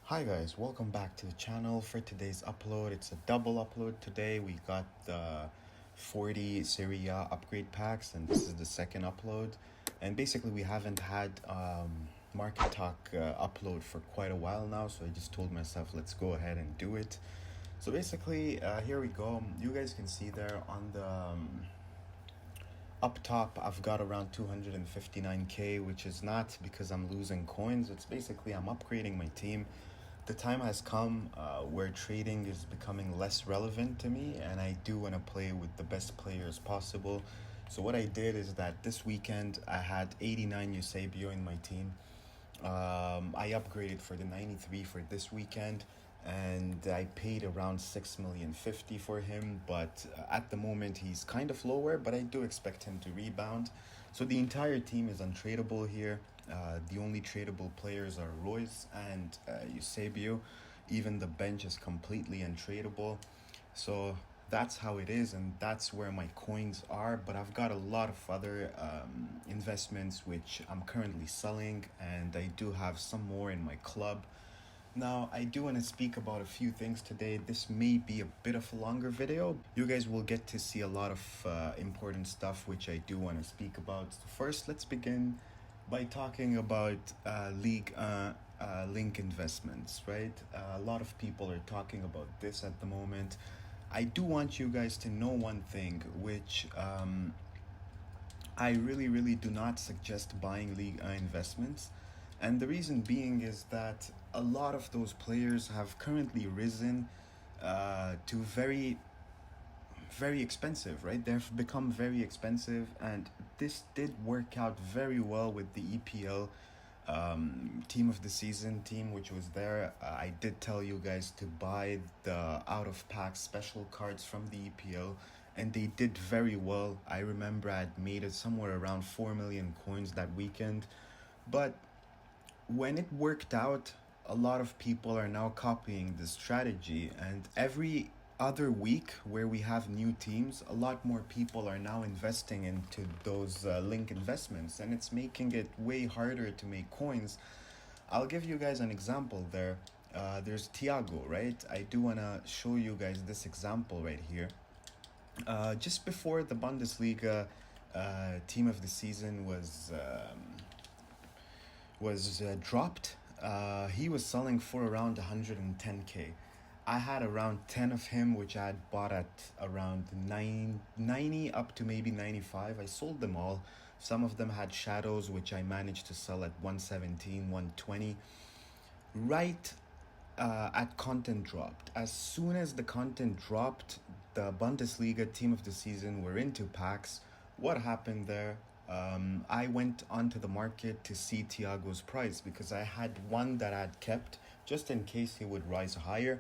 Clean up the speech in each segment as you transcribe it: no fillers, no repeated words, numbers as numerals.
Hi guys, welcome back to the channel. For today's upload, it's a double upload today. We got the 40 Serie A upgrade packs, and this is the second upload. And basically we haven't had Market Talk upload for quite a while now, so I just told myself let's go ahead and do it. So basically, here we go. You guys can see there on the up top, I've got around 259k, which is not because I'm losing coins. It's basically I'm upgrading my team. The time has come where trading is becoming less relevant to me, and I do want to play with the best players possible. So what I did is that this weekend I had 89 Eusebio in my team. I upgraded for the 93 for this weekend, and I paid around 6,050,000 for him, but at the moment he's kind of lower, but I do expect him to rebound. So the entire team is untradeable here. The only tradable players are Royce and Eusebio. Even the bench is completely untradeable. So that's how it is, and that's where my coins are. But I've got a lot of other investments which I'm currently selling, and I do have some more in my club. Now, I do want to speak about a few things today. This may be a bit of a longer video. You guys will get to see a lot of important stuff which I do want to speak about. So first, let's begin by talking about League link investments, right? A lot of people are talking about this at the moment. I do want you guys to know one thing, which I really do not suggest buying League investments. And the reason being is that a lot of those players have currently risen to very expensive, right? They've become very expensive, and this did work out very well with the EPL team of the season team which was there. I did tell you guys to buy the out of pack special cards from the EPL, and they did very well. I remember I'd made it somewhere around 4 million coins that weekend. But when it worked out, a lot of people are now copying this strategy, and every other week where we have new teams, a lot more people are now investing into those link investments, and it's making it way harder to make coins. I'll give you guys an example there. There's Thiago, right? I do want to show you guys this example right here. Just before the Bundesliga team of the season was dropped, he was selling for around 110k. I had around 10 of him, which I had bought at around 90 up to maybe 95. I sold them all. Some of them had shadows, which I managed to sell at 117, 120. Right at content dropped. As soon as the content dropped, the Bundesliga team of the season were into packs. What happened there? I went onto the market to see Thiago's price because I had one that I'd kept just in case he would rise higher.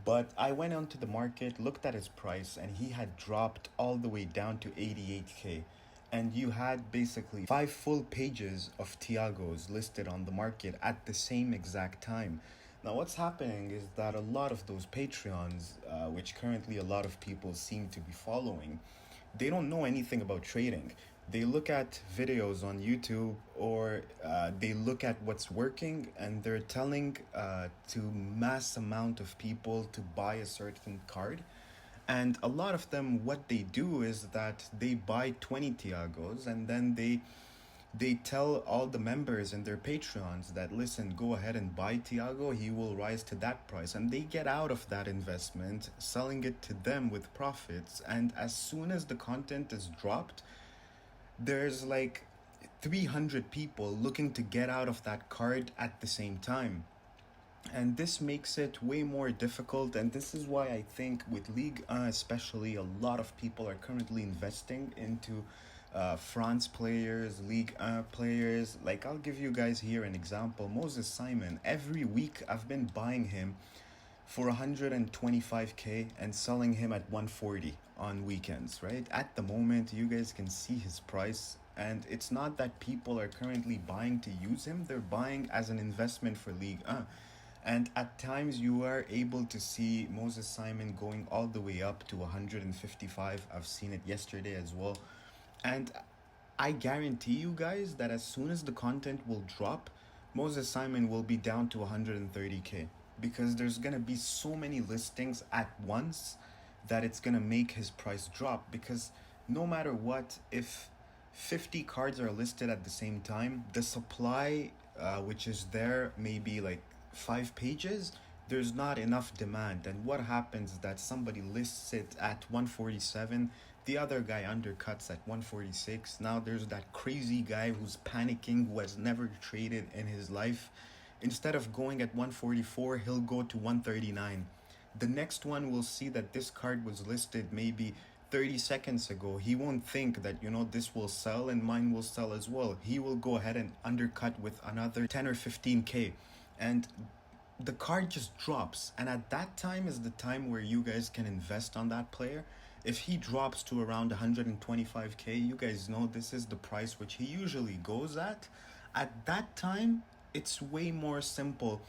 But I went onto the market, looked at his price, and he had dropped all the way down to 88k. And you had basically 5 full pages of Thiago's listed on the market at the same exact time. Now, what's happening is that a lot of those Patreons, which currently a lot of people seem to be following, they don't know anything about trading. They look at videos on YouTube, or they look at what's working, and they're telling to mass amount of people to buy a certain card. And a lot of them, what they do is that they buy 20 Thiagos, and then they tell all the members and their Patreons that, listen, go ahead and buy Thiago, he will rise to that price. And they get out of that investment, selling it to them with profits. And as soon as the content is dropped, there's like 300 people looking to get out of that card at the same time. And this makes it way more difficult, and this is why I think with Ligue 1 especially, a lot of people are currently investing into France players, Ligue 1 players. Like, I'll give you guys here an example. Moses Simon, every week I've been buying him for 125k and selling him at 140 on weekends, right? At the moment, you guys can see his price, and it's not that people are currently buying to use him, they're buying as an investment for Ligue 1. And at times you are able to see Moses Simon going all the way up to 155. I've seen it yesterday as well. And I guarantee you guys that as soon as the content will drop, Moses Simon will be down to 130K because there's gonna be so many listings at once that it's gonna make his price drop. Because no matter what, if 50 cards are listed at the same time, the supply, which is there, maybe like 5 pages, there's not enough demand. And what happens is that somebody lists it at 147, the other guy undercuts at 146. Now there's that crazy guy who's panicking, who has never traded in his life. Instead of going at 144, he'll go to 139. The next one will see that this card was listed maybe 30 seconds ago. He won't think that, this will sell and mine will sell as well. He will go ahead and undercut with another 10 or 15K. And the card just drops. And at that time is the time where you guys can invest on that player. If he drops to around 125K, you guys know this is the price which he usually goes at. At that time, it's way more simple.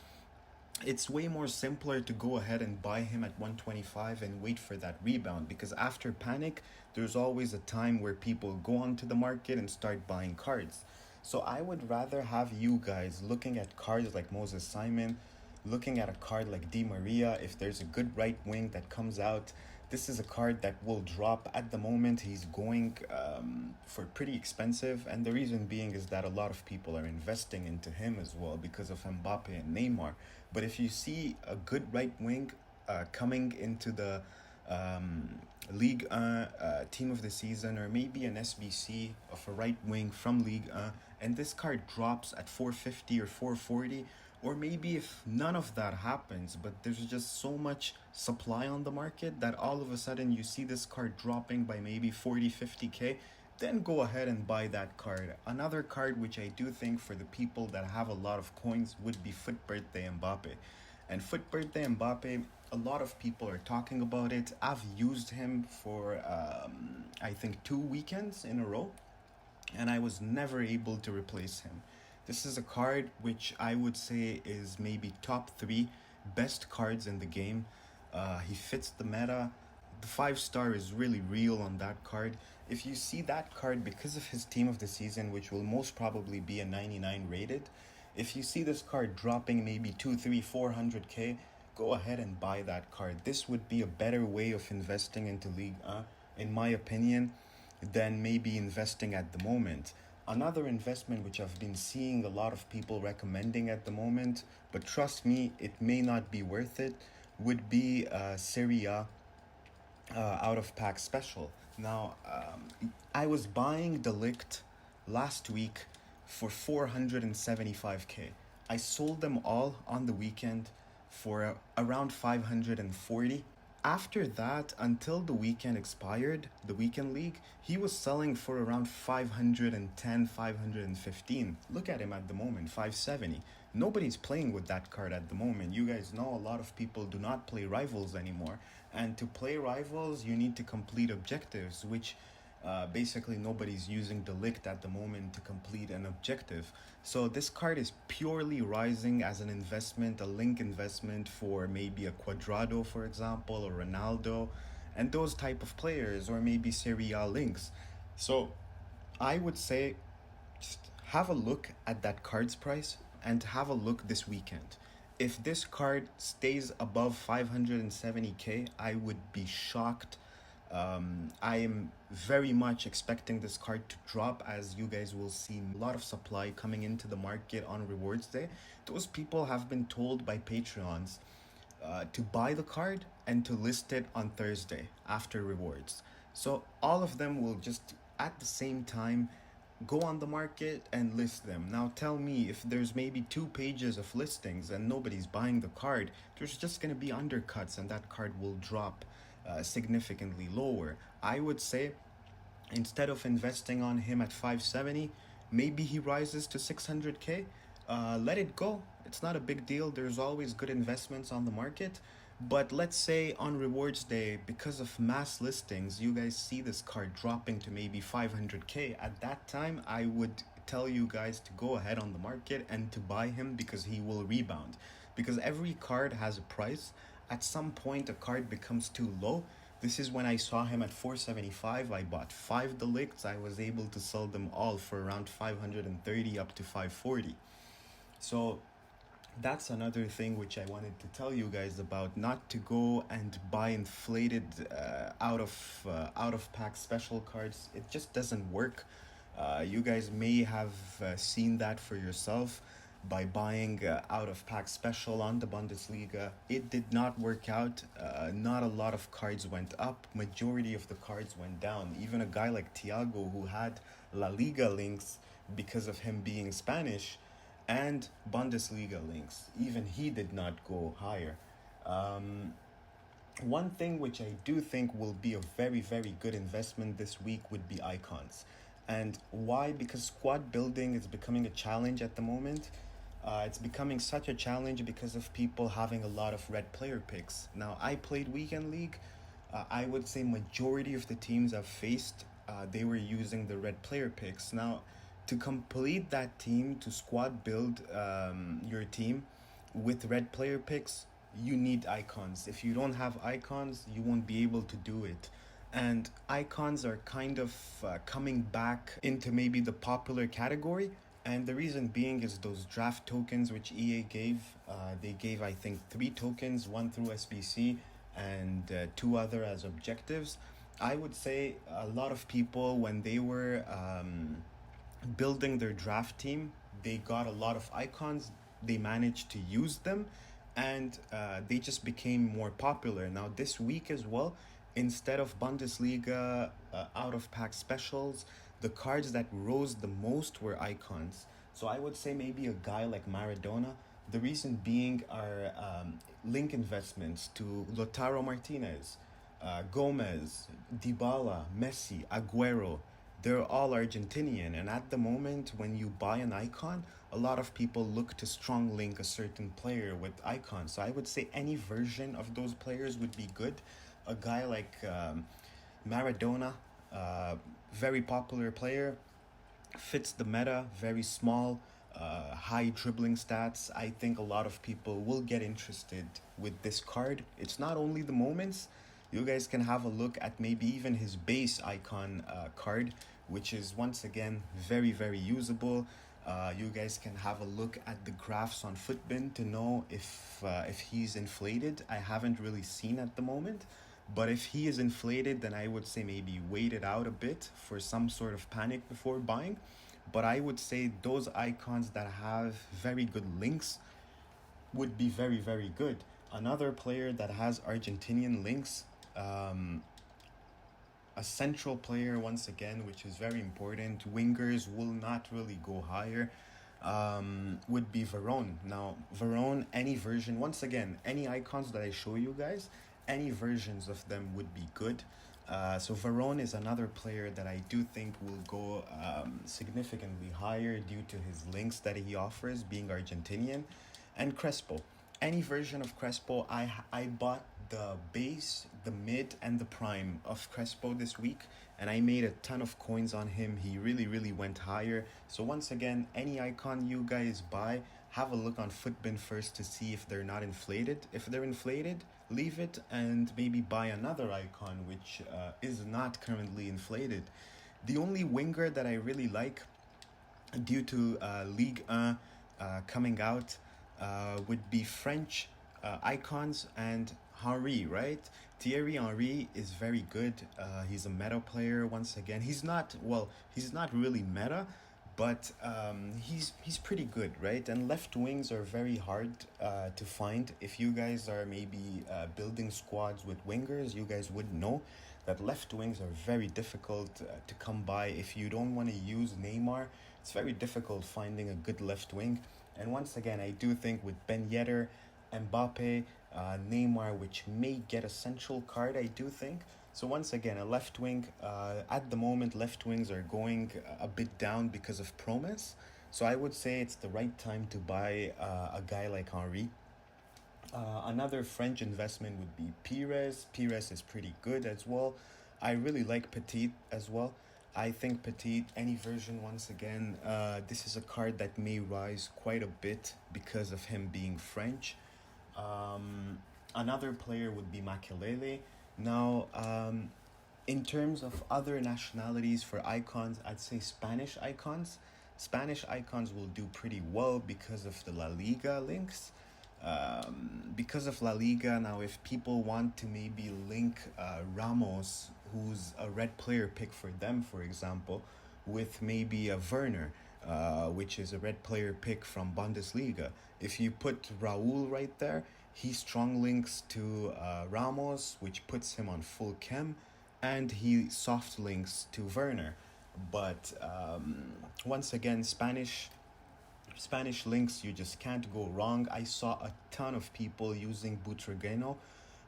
It's way more simpler to go ahead and buy him at 125 and wait for that rebound, because after panic, there's always a time where people go onto the market and start buying cards. So I would rather have you guys looking at cards like Moses Simon, looking at a card like Di Maria. If there's a good right wing that comes out, this is a card that will drop. At the moment, he's going for pretty expensive, and the reason being is that a lot of people are investing into him as well because of Mbappe and Neymar. But if you see a good right wing coming into the Ligue 1 team of the season, or maybe an SBC of a right wing from Ligue 1, and this card drops at 450 or 440, or maybe if none of that happens, but there's just so much supply on the market that all of a sudden you see this card dropping by maybe 40, 50K, then go ahead and buy that card. Another card which I do think for the people that have a lot of coins would be Foot Birthday Mbappe. And Foot Birthday Mbappe, a lot of people are talking about it. I've used him for, I think, 2 weekends in a row, and I was never able to replace him. This is a card which I would say is maybe top 3 best cards in the game. He fits the meta. The 5-star is really real on that card. If you see that card, because of his team of the season, which will most probably be a 99 rated, if you see this card dropping maybe 2, 3, 400K, go ahead and buy that card. This would be a better way of investing into Ligue 1, in my opinion, than maybe investing at the moment. Another investment which I've been seeing a lot of people recommending at the moment, but trust me, it may not be worth it, would be Serie A out of pack special. Now, I was buying Delict last week for 475K. I sold them all on the weekend for around 540. After that, until the weekend expired, the weekend league, he was selling for around 510, 515. Look at him at the moment, 570. Nobody's playing with that card at the moment. You guys know a lot of people do not play rivals anymore. And to play rivals, you need to complete objectives, which basically nobody's using Delict at the moment to complete an objective. So this card is purely rising as an investment, a link investment for maybe a Quadrado, for example, or Ronaldo, and those type of players, or maybe Serie A links. So I would say just have a look at that card's price and have a look this weekend. If this card stays above 570K, I would be shocked. I am very much expecting this card to drop, as you guys will see a lot of supply coming into the market on rewards day. Those people have been told by Patreons to buy the card and to list it on Thursday after rewards. So all of them will just at the same time go on the market and list them. Now tell me, if there's maybe 2 pages of listings and nobody's buying the card, there's just going to be undercuts and that card will drop significantly lower. I would say instead of investing on him at 570, maybe he rises to 600K. Let it go. It's not a big deal. There's always good investments on the market. But let's say on rewards day, because of mass listings, you guys see this card dropping to maybe 500K. At that time, I would tell you guys to go ahead on the market and to buy him, because he will rebound. Because every card has a price. At some point, a card becomes too low. This is when I saw him at 475. I bought 5 Delicts. I was able to sell them all for around 530 up to 540. So that's another thing which I wanted to tell you guys about. Not to go and buy inflated out of pack special cards. It just doesn't work. You guys may have seen that for yourself by buying out of pack special on the Bundesliga. It did not work out. Not a lot of cards went up. Majority of the cards went down. Even a guy like Thiago, who had La Liga links because of him being Spanish, and Bundesliga links, even he did not go higher. Um, One thing which I do think will be a very, very good investment this week would be icons. And why? Because squad building is becoming a challenge at the moment. It's becoming such a challenge because of people having a lot of red player picks. Now, I played Weekend League. I would say majority of the teams I've faced, they were using the red player picks. Now, to complete that team, to squad build your team with red player picks, you need icons. If you don't have icons, you won't be able to do it. And icons are kind of coming back into maybe the popular category. And the reason being is those draft tokens which EA gave. They gave, I think, 3 tokens, one through SBC and 2 other as objectives. I would say a lot of people, when they were building their draft team, they got a lot of icons. They managed to use them, and they just became more popular. Now, this week as well, instead of Bundesliga out of pack specials, the cards that rose the most were icons. So I would say maybe a guy like Maradona. The reason being are link investments to Lautaro Martinez, Gomez, Dybala, Messi, Aguero. They're all Argentinian, and at the moment, when you buy an icon, a lot of people look to strong link a certain player with icons. So I would say any version of those players would be good. A guy like Maradona, very popular player, fits the meta, very small, high dribbling stats. I think a lot of people will get interested with this card. It's not only the moments. You guys can have a look at maybe even his base icon card, which is once again very, very usable. You guys can have a look at the graphs on Footbin to know if he's inflated. I haven't really seen at the moment, but if he is inflated, then I would say maybe wait it out a bit for some sort of panic before buying. But I would say those icons that have very good links would be very, very good. Another player that has Argentinian links, a central player once again, which is very important. Wingers will not really go higher. Would be Verón. Now, Verón, any version, once again, any icons that I show you guys, any versions of them would be good. So Verón is another player that I do think will go significantly higher due to his links that he offers, being Argentinian. And Crespo. Any version of Crespo, I bought the base, the mid, and the prime of Crespo this week, and I made a ton of coins on him. He really, really went higher. So once again, any icon you guys buy, have a look on Footbin first to see if they're not inflated. If they're inflated, leave it and maybe buy another icon which is not currently inflated. The only winger that I really like due to Ligue 1 coming out would be French icons and Henry, right? Thierry Henry is very good. He's a meta player once again. He's not really meta, but he's pretty good, right? And left wings are very hard to find. If you guys are maybe building squads with wingers, you guys would know that left wings are very difficult to come by. If you don't want to use Neymar, it's very difficult finding a good left wing. And once again, I do think with Ben Yedder, Mbappe, Neymar, which may get a central card, I do think. So once again, a left wing, at the moment, left wings are going a bit down because of Promise. So I would say it's the right time to buy a guy like Henry. Another French investment would be Pires. Pires is pretty good as well. I really like Petit as well. I think Petit, any version, once again, this is a card that may rise quite a bit because of him being French. Another player would be Makelele. Now, in terms of other nationalities for icons, I'd say Spanish icons. Spanish icons will do pretty well because of the La Liga links. Because of La Liga, now if people want to maybe link Ramos, who's a red player pick for them, for example, with maybe a Werner, which is a red player pick from Bundesliga. If you put Raul right there, he strong links to Ramos, which puts him on full chem, and he soft links to Werner. But once again, Spanish links, you just can't go wrong. I saw a ton of people using Butragueño,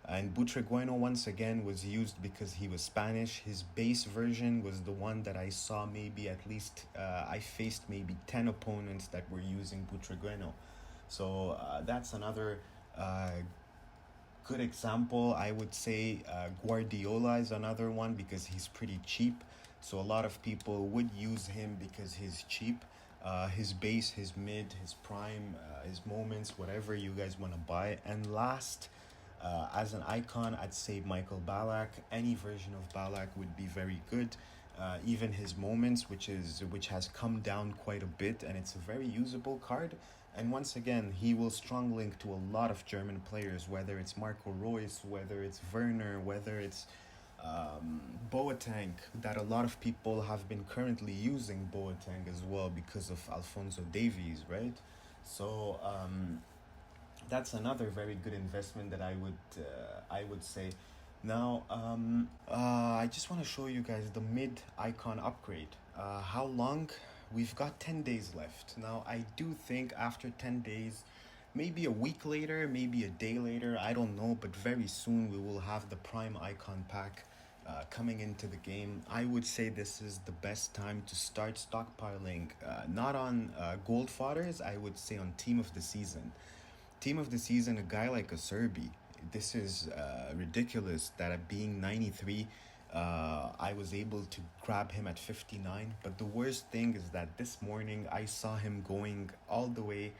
and Butragueño once again was used because he was Spanish. His base version was the one that I saw maybe at least, I faced maybe 10 opponents that were using Butragueño. So that's another good example. I would say Guardiola is another one because he's pretty cheap. So a lot of people would use him because he's cheap. His base, his mid, his prime, his moments, whatever you guys want to buy. And last, as an icon, I'd say Michael Ballack. Any version of Ballack would be very good. Even his moments, which has come down quite a bit, and it's a very usable card. And once again, he will strong link to a lot of German players, whether it's Marco Reus, whether it's Werner, whether it's Boateng, that a lot of people have been currently using Boateng as well because of Alphonso Davies, right? So that's another very good investment that I would say. Now I just want to show you guys the mid icon upgrade. How long? We've got 10 days left. Now I do think after 10 days, maybe a week later, maybe a day later, I don't know, but very soon we will have the prime icon pack coming into the game. I would say this is the best time to start stockpiling, not on gold fodders, I would say on team of the season. Team of the season, a guy like a Serbi, this is ridiculous that at being 93, I was able to grab him at 59. But the worst thing is that this morning I saw him going all the way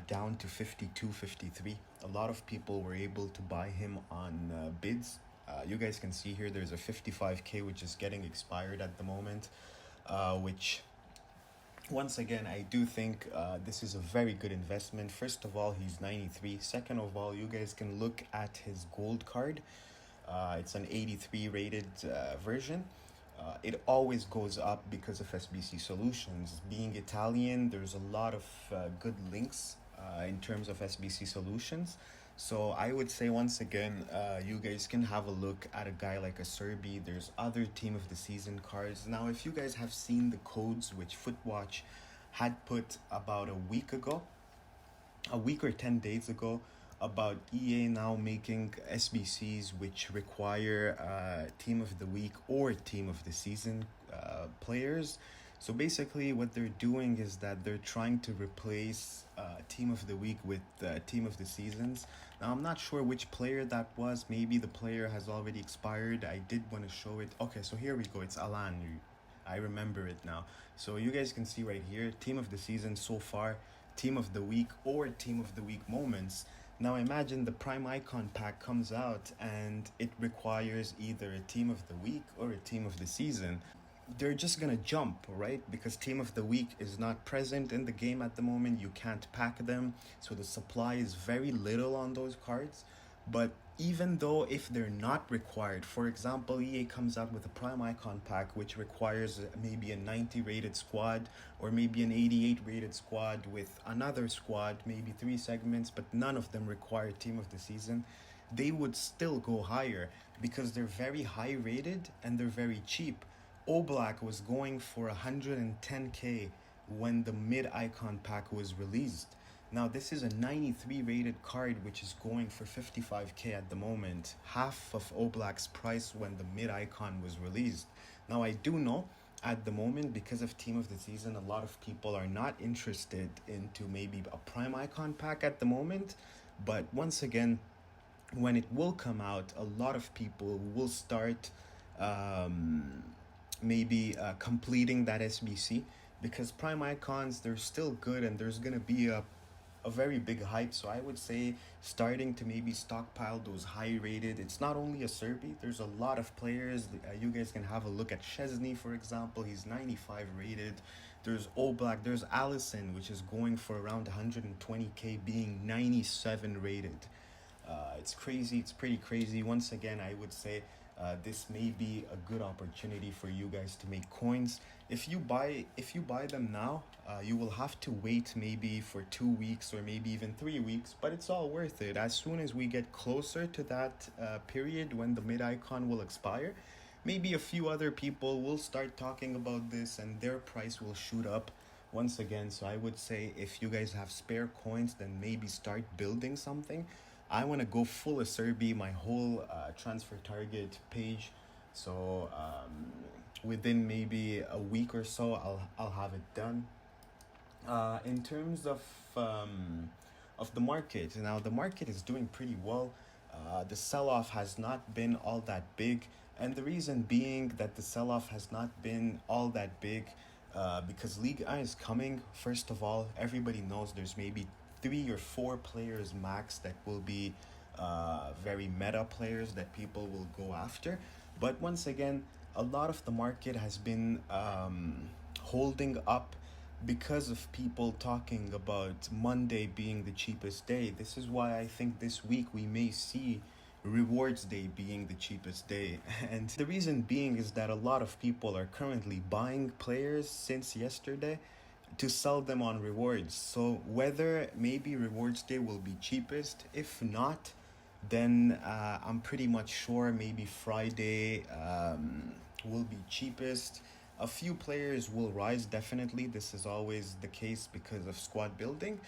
down to 52, 53. A lot of people were able to buy him on bids. You guys can see here there's a 55k which is getting expired at the moment, which once again I do think this is a very good investment. First of all, he's 93. Second of all, you guys can look at his gold card. It's an 83 rated version. It always goes up because of SBC Solutions. Being Italian, there's a lot of good links in terms of SBC Solutions. So I would say once again, you guys can have a look at a guy like a Serbi. There's other team of the season cards. Now, if you guys have seen the codes which Footwatch had put about a week or 10 days ago, about EA now making SBCs which require team of the week or team of the season players. So basically what they're doing is that they're trying to replace team of the week with team of the seasons. Now I'm not sure which player that was. Maybe the player has already expired. I did want to show it. Okay, so here we go. It's Alan. I remember it now. So you guys can see right here, team of the season so far, team of the week or team of the week moments. Now imagine the prime icon pack comes out and it requires either a team of the week or a team of the season. They're just gonna jump, right? Because team of the week is not present in the game at the moment. You can't pack them, so the supply is very little on those cards. But even though if they're not required, for example, EA comes out with a prime icon pack which requires maybe a 90 rated squad or maybe an 88 rated squad with another squad, maybe 3 segments, but none of them require team of the season, they would still go higher because they're very high rated and they're very cheap. Oblak was going for 110k when the mid icon pack was released. Now this is a 93 rated card which is going for 55k at the moment, half of Oblak's price when the mid icon was released. Now I do know at the moment, because of team of the season, a lot of people are not interested into maybe a prime icon pack at the moment, but once again, when it will come out, a lot of people will start maybe completing that SBC, because prime icons, they're still good and there's gonna be a a very big hype. So I would say starting to maybe stockpile those high rated. It's not only a Serbi, there's a lot of players. You guys can have a look at Chesney, for example. He's 95 rated. There's Oblak, there's Allison, which is going for around 120k, being 97 rated. It's crazy. It's pretty crazy. Once again, I would say this may be a good opportunity for you guys to make coins. If you buy them now, you will have to wait maybe for 2 weeks or maybe even 3 weeks, but it's all worth it. As soon as we get closer to that period when the mid icon will expire, maybe a few other people will start talking about this and their price will shoot up once again. So I would say if you guys have spare coins, then maybe start building something. I want to go full Acerbi, my whole transfer target page. So within maybe a week or so, I'll have it done. In terms of the market, now the market is doing pretty well. The sell-off has not been all that big, and the reason being that the sell-off has not been all that big because Ligue 1 is coming. First of all, everybody knows there's maybe 3 or 4 players max that will be very meta players that people will go after. But once again, a lot of the market has been holding up because of people talking about Monday being the cheapest day. This is why I think this week we may see Rewards Day being the cheapest day. And the reason being is that a lot of people are currently buying players since yesterday to sell them on rewards. So whether maybe Rewards Day will be cheapest, if not, then I'm pretty much sure maybe Friday will be cheapest. A few players will rise, definitely. This is always the case because of squad building,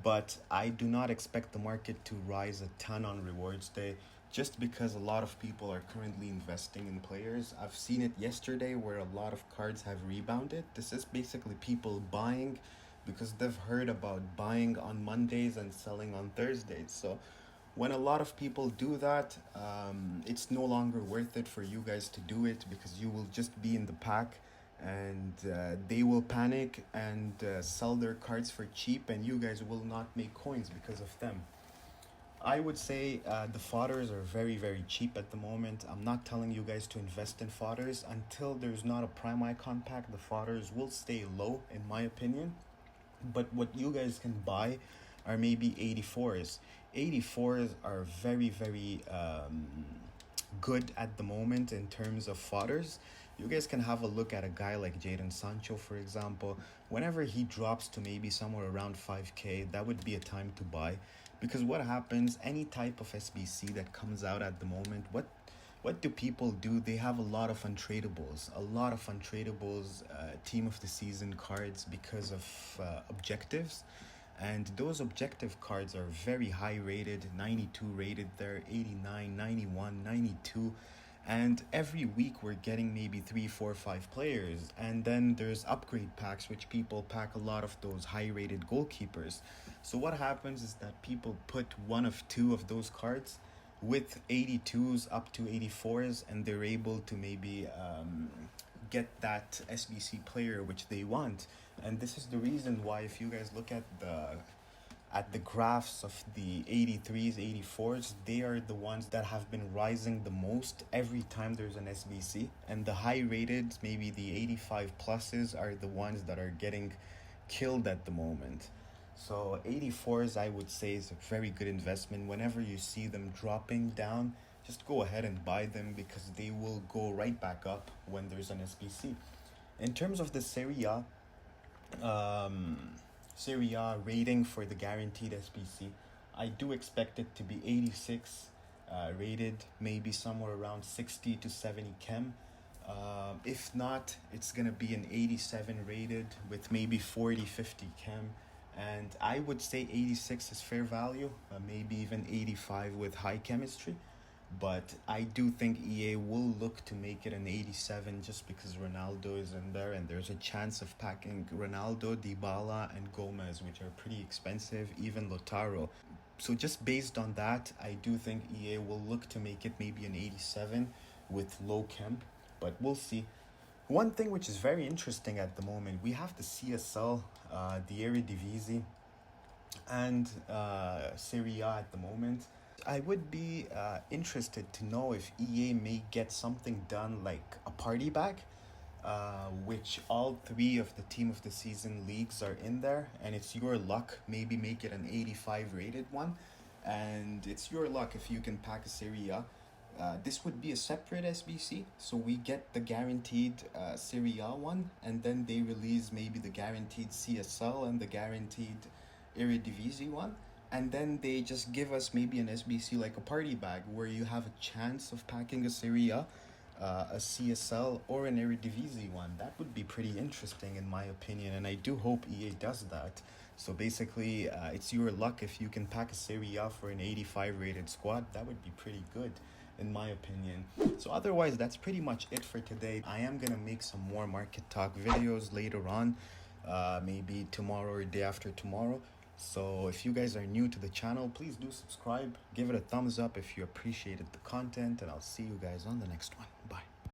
but I do not expect the market to rise a ton on Rewards Day just because a lot of people are currently investing in players. I've seen it yesterday where a lot of cards have rebounded. This is basically people buying because they've heard about buying on Mondays and selling on Thursdays. So when a lot of people do that, it's no longer worth it for you guys to do it because you will just be in the pack and they will panic and sell their cards for cheap, and you guys will not make coins because of them. I would say the fodders are very, very cheap at the moment. I'm not telling you guys to invest in fodders. Until there's not a prime icon pack, the fodders will stay low, in my opinion. But what you guys can buy are maybe 84s. 84s are very, very good at the moment in terms of fodders. You guys can have a look at a guy like Jadon Sancho, for example. Whenever he drops to maybe somewhere around 5k, that would be a time to buy. Because what happens, any type of SBC that comes out at the moment, what do people do? They have a lot of untradables, team of the season cards because of objectives. And those objective cards are very high rated, 92 rated there, 89, 91, 92. And every week we're getting maybe 3, 4, 5 players. And then there's upgrade packs, which people pack a lot of those high rated goalkeepers. So what happens is that people put 1 of 2 of those cards with 82s up to 84s, and they're able to maybe get that SBC player which they want. And this is the reason why, if you guys look at the graphs of the 83s, 84s, they are the ones that have been rising the most every time there's an SBC. And the high rated, maybe the 85 pluses, are the ones that are getting killed at the moment. So 84s, I would say, is a very good investment. Whenever you see them dropping down, just go ahead and buy them because they will go right back up when there's an SBC. In terms of the Serie A rating for the guaranteed SBC, I do expect it to be 86 rated, maybe somewhere around 60 to 70 chem. If not, it's gonna be an 87 rated with maybe 40, 50 chem. And I would say 86 is fair value, maybe even 85 with high chemistry. But I do think EA will look to make it an 87 just because Ronaldo is in there, and there's a chance of packing Ronaldo, Dybala, and Gomez, which are pretty expensive, even Lautaro. So just based on that, I do think EA will look to make it maybe an 87 with low chem, but we'll see. One thing which is very interesting at the moment, we have the CSL, the Eredivisie. and Serie A at the moment. I would be interested to know if EA may get something done like a party bag, which all three of the team of the season leagues are in there, and it's your luck. Maybe make it an 85 rated one, and it's your luck if you can pack a Serie A. This would be a separate SBC, so we get the guaranteed Serie A one, and then they release maybe the guaranteed CSL and the guaranteed Eredivisie one, and then they just give us maybe an SBC like a party bag where you have a chance of packing a Serie a CSL, or an Eredivisie one. That would be pretty interesting in my opinion, and I do hope EA does that. So basically, it's your luck if you can pack a Serie A for an 85 rated squad. That would be pretty good in my opinion. So otherwise, that's pretty much it for today. I am gonna make some more market talk videos later on, maybe tomorrow or day after tomorrow. So if you guys are new to the channel, please do subscribe, give it a thumbs up if you appreciated the content, and I'll see you guys on the next one.